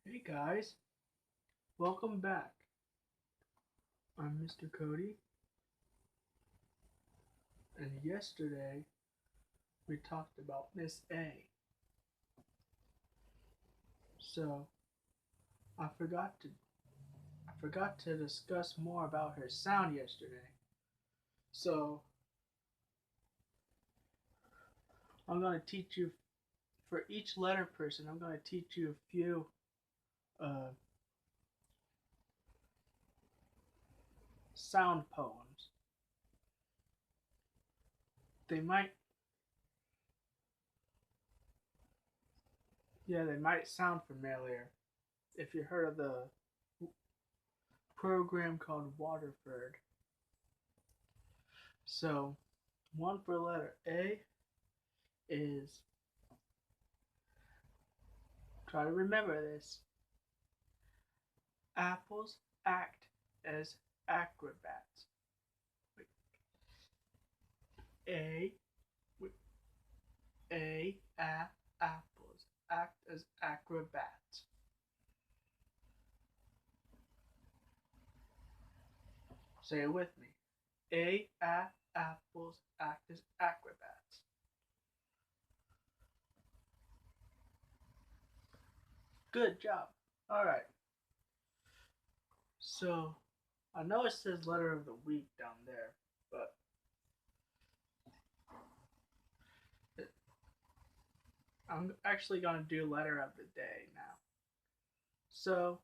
Hey guys, welcome back. I'm Mr. Cody, and yesterday we talked about Miss A. So I forgot to I forgot to discuss more about her sound yesterday. So I'm gonna teach you for each letter person. I'm gonna teach you a few uh, sound poems. They might they might sound familiar if you heard of the program called Waterford. So one for letter A is, try to remember this, apples act as acrobats. Wait, A, wait, apples act as acrobats. Say it with me. Apples act as acrobats. Good job. All right. So I know it says letter of the week down there, but I'm actually going to do letter of the day now. So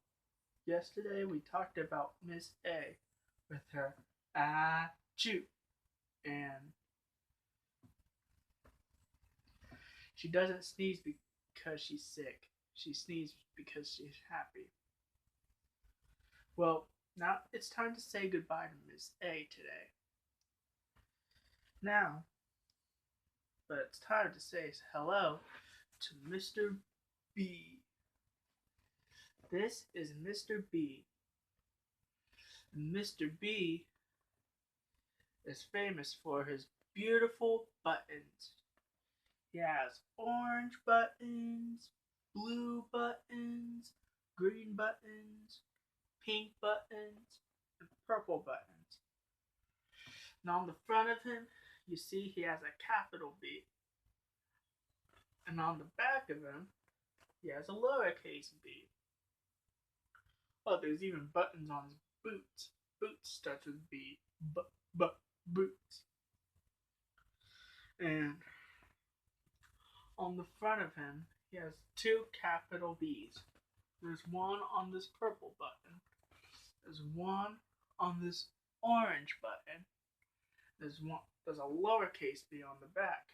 yesterday we talked about Miss A with her achoo, and she doesn't sneeze because she's sick. She sneezes because she's happy. Well, now it's time to say goodbye to Miss A today. Now, but it's time to say hello to Mr. B. This is Mr. B. Mr. B is famous for his beautiful buttons. He has orange buttons, blue buttons, green buttons, pink buttons, and purple buttons. And on the front of him, you see he has a capital B. And on the back of him, he has a lowercase b. Oh, there's even buttons on his boots. Boots starts with B. Boots. And on the front of him, he has two capital B's. There's one on this purple button. There's one on this orange button. There's a lowercase b on the back.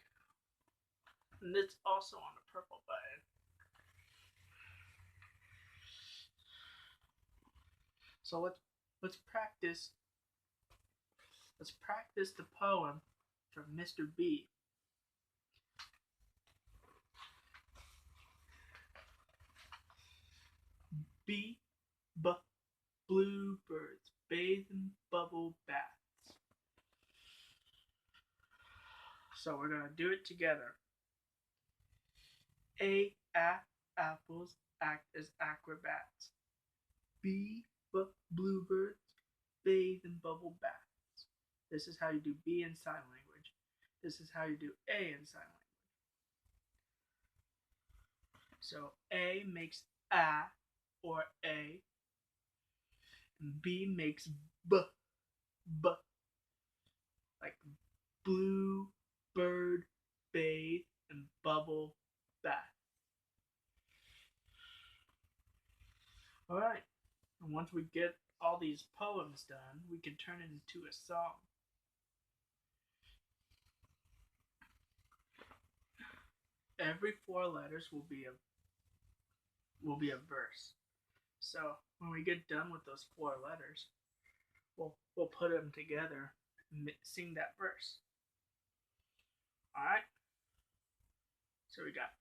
And it's also on the purple button. So let's practice the poem from Mr. B. B bluebirds bathe in bubble baths. So we're gonna do it together. Apples act as acrobats. B bluebirds bathe in bubble baths. This is how you do B in sign language. This is how you do A in sign language. So A makes a or a, and B makes b, like blue bird bathe and bubble bath. All right. And once we get all these poems done, we can turn it into a song. Every four letters will be a verse. So when we get done with those four letters, we'll put them together and sing that verse. All right. So we got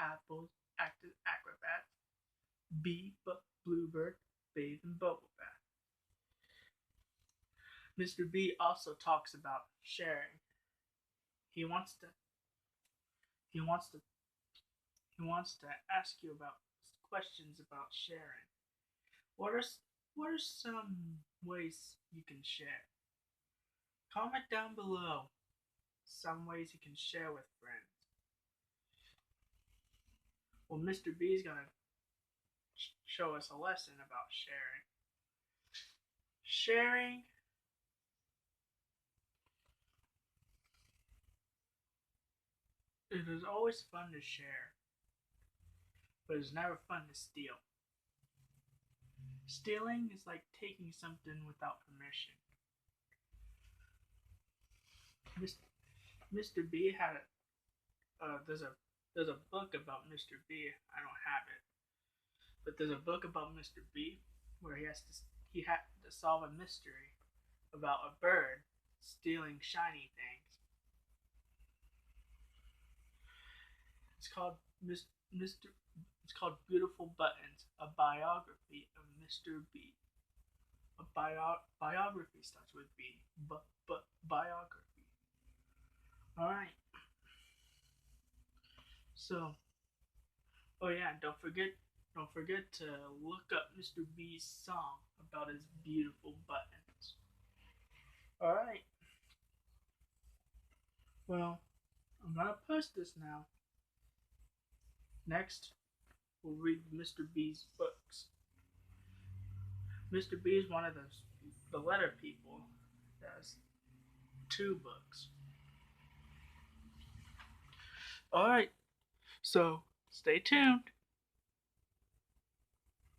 apples act as acrobats. B bluebird bathe in bubble bath. Mr. B also talks about sharing. He wants to he wants to ask you about questions about sharing. What are some ways you can share? Comment down below some ways you can share with friends. Well, Mr. B is gonna show us a lesson about sharing. Sharing it is always fun to share, but it's never fun to steal. Stealing is like taking something without permission. Mr. B had there's a book about Mr. B. I don't have it, but there's a book about Mr. B where he had to solve a mystery about a bird stealing shiny things. It's called Mr. It's called Beautiful Buttons, a biography of Mr. B. Biography starts with B. Biography. All right. So, oh yeah, don't forget to look up Mr. B's song about his beautiful buttons. All right. Well, I'm gonna post this now. Next, we'll read Mr. B's books. Mr. B is one of the letter people. Has 2 books. All right. So stay tuned.